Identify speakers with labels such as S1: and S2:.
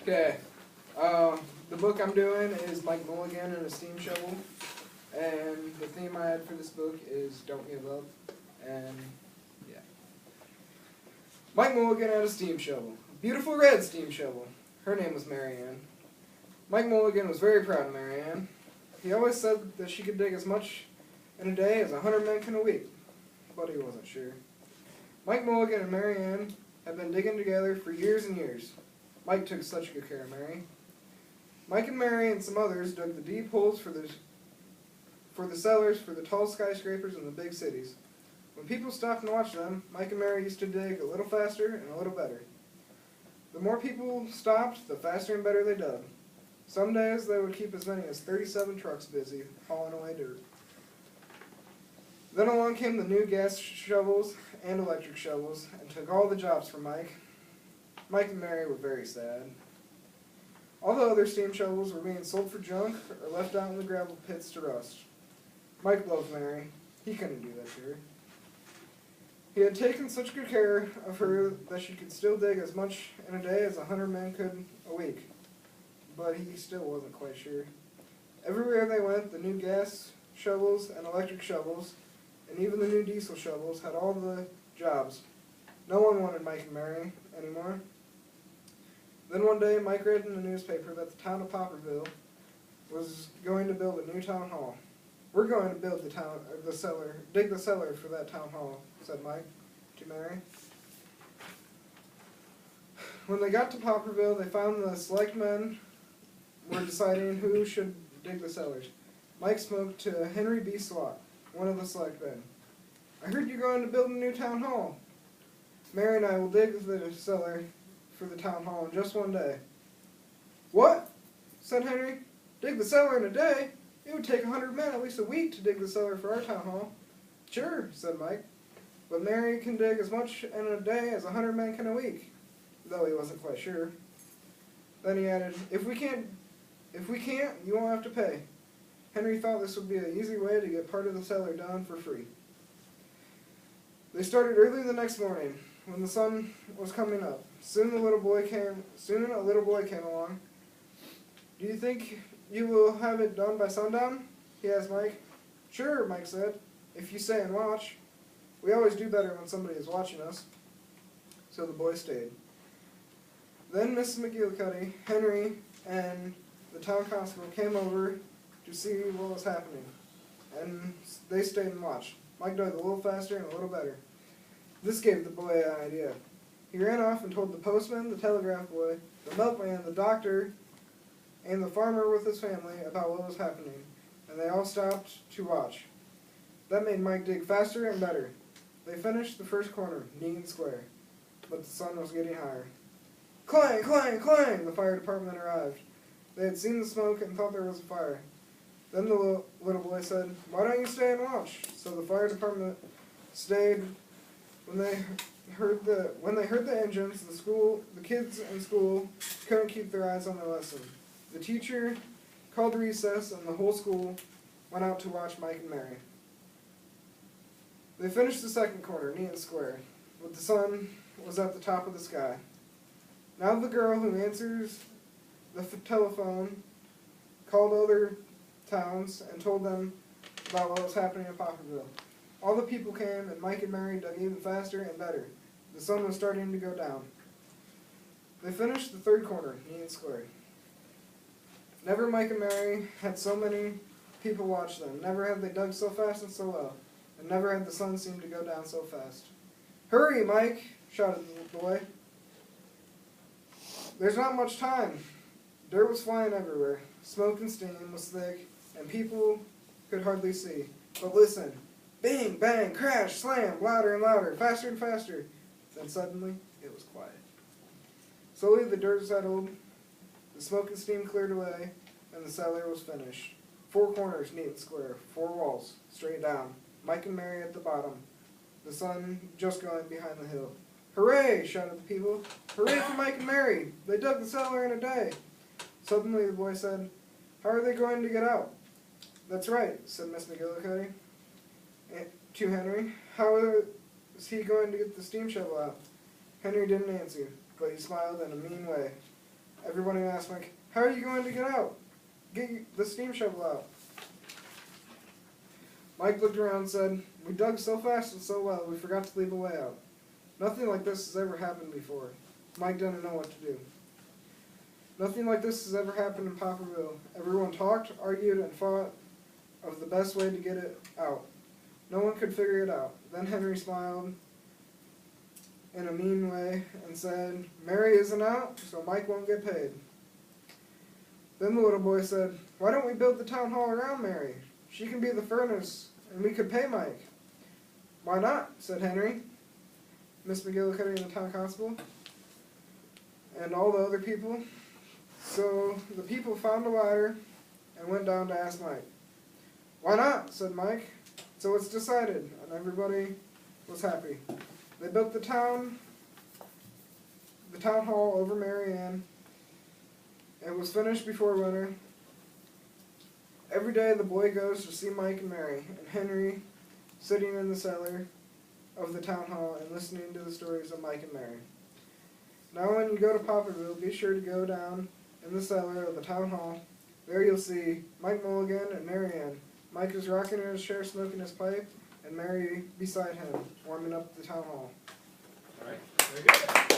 S1: Okay, the book I'm doing is Mike Mulligan and a Steam Shovel, and the theme I had for this book is Don't Give Up, and yeah. Mike Mulligan had a steam shovel, a beautiful red steam shovel. Her name was Marianne. Mike Mulligan was very proud of Marianne. He always said that she could dig as much in a day as 100 men can a week, but he wasn't sure. Mike Mulligan and Marianne had been digging together for years and years. Mike took such good care of Mary. Mike and Mary and some others dug the deep holes for the cellars for the tall skyscrapers in the big cities. When people stopped and watched them, Mike and Mary used to dig a little faster and a little better. The more people stopped, the faster and better they dug. Some days they would keep as many as 37 trucks busy hauling away dirt. Then along came the new gas shovels and electric shovels and took all the jobs from Mike. Mike and Mary were very sad. All the other steam shovels were being sold for junk or left out in the gravel pits to rust. Mike loved Mary. He couldn't do that to her. He had taken such good care of her that she could still dig as much in a day as 100 men could a week. But he still wasn't quite sure. Everywhere they went, the new gas shovels and electric shovels, and even the new diesel shovels, had all the jobs. No one wanted Mike and Mary anymore. Then one day, Mike read in the newspaper that the town of Popperville was going to build a new town hall. "We're going to build dig the cellar for that town hall," said Mike to Mary. When they got to Popperville, they found the selectmen were deciding who should dig the cellars. Mike spoke to Henry B. Swat, one of the selectmen. "I heard you're going to build a new town hall. Mary and I will dig the cellar for the town hall in just one day." "What?" said Henry. "Dig the cellar in a day? It would take 100 men at least a week to dig the cellar for our town hall." "Sure," said Mike, "but Mary can dig as much in a day as 100 men can a week," though he wasn't quite sure. Then he added, If we can't, you won't have to pay." Henry thought this would be an easy way to get part of the cellar done for free. They started early the next morning, when the sun was coming up. Soon a little boy came along. "Do you think you will have it done by sundown?" he asked Mike. "Sure," Mike said, "if you stay and watch. We always do better when somebody is watching us." So the boy stayed. Then Mrs. McGillicuddy, Henry, and the town constable came over to see what was happening, and they stayed and watched. Mike dug a little faster and a little better. This gave the boy an idea. He ran off and told the postman, the telegraph boy, the milkman, the doctor, and the farmer with his family about what was happening, and they all stopped to watch. That made Mike dig faster and better. They finished the first corner, neat and square, but the sun was getting higher. Clang, clang, clang! The fire department arrived. They had seen the smoke and thought there was a fire. Then the little boy said, "Why don't you stay and watch?" So the fire department stayed. When they heard the engines, the kids in school couldn't keep their eyes on their lesson. The teacher called recess, and the whole school went out to watch Mike and Mary. They finished the second corner, neat and square, but the sun was at the top of the sky. Now the girl who answers the telephone called other towns and told them about what was happening in Popperville. All the people came, and Mike and Mary dug even faster and better. The sun was starting to go down. They finished the third corner, neat and square. Never Mike and Mary had so many people watch them. Never had they dug so fast and so well. And never had the sun seemed to go down so fast. "Hurry, Mike!" shouted the boy. "There's not much time." Dirt was flying everywhere. Smoke and steam was thick, and people could hardly see. But listen. Bang, bang, crash, slam, louder and louder, faster and faster. Then suddenly, it was quiet. Slowly the dirt settled, the smoke and steam cleared away, and the cellar was finished. 4 corners, neat and square, 4 walls, straight down. Mike and Mary at the bottom, the sun just going behind the hill. "Hooray!" shouted the people. "Hooray for Mike and Mary! They dug the cellar in a day!" Suddenly the boy said, "How are they going to get out?" "That's right," said Miss McGillicuddy to Henry. "How is he going to get the steam shovel out?" Henry didn't answer, but he smiled in a mean way. Everybody asked Mike, "How are you going to get out? Get the steam shovel out." Mike looked around and said, "We dug so fast and so well, we forgot to leave a way out. Nothing like this has ever happened before." Mike didn't know what to do. Nothing like this has ever happened in Popperville. Everyone talked, argued, and fought of the best way to get it out. No one could figure it out. Then Henry smiled in a mean way and said, "Mary isn't out, so Mike won't get paid." Then the little boy said, "Why don't we build the town hall around Mary? She can be the furnace, and we could pay Mike." "Why not?" said Henry, Miss McGillicuddy, and the town constable, and all the other people. So the people found a ladder and went down to ask Mike. "Why not?" said Mike. "So it's decided," and everybody was happy. They built the town hall over Mary Ann. It was finished before winter. Every day the boy goes to see Mike and Mary, and Henry sitting in the cellar of the town hall and listening to the stories of Mike and Mary. Now when you go to Popperville, be sure to go down in the cellar of the town hall. There you'll see Mike Mulligan and Mary Ann. Mike is rocking in his chair, smoking his pipe, and Mary beside him, warming up the town hall.
S2: All right, very good.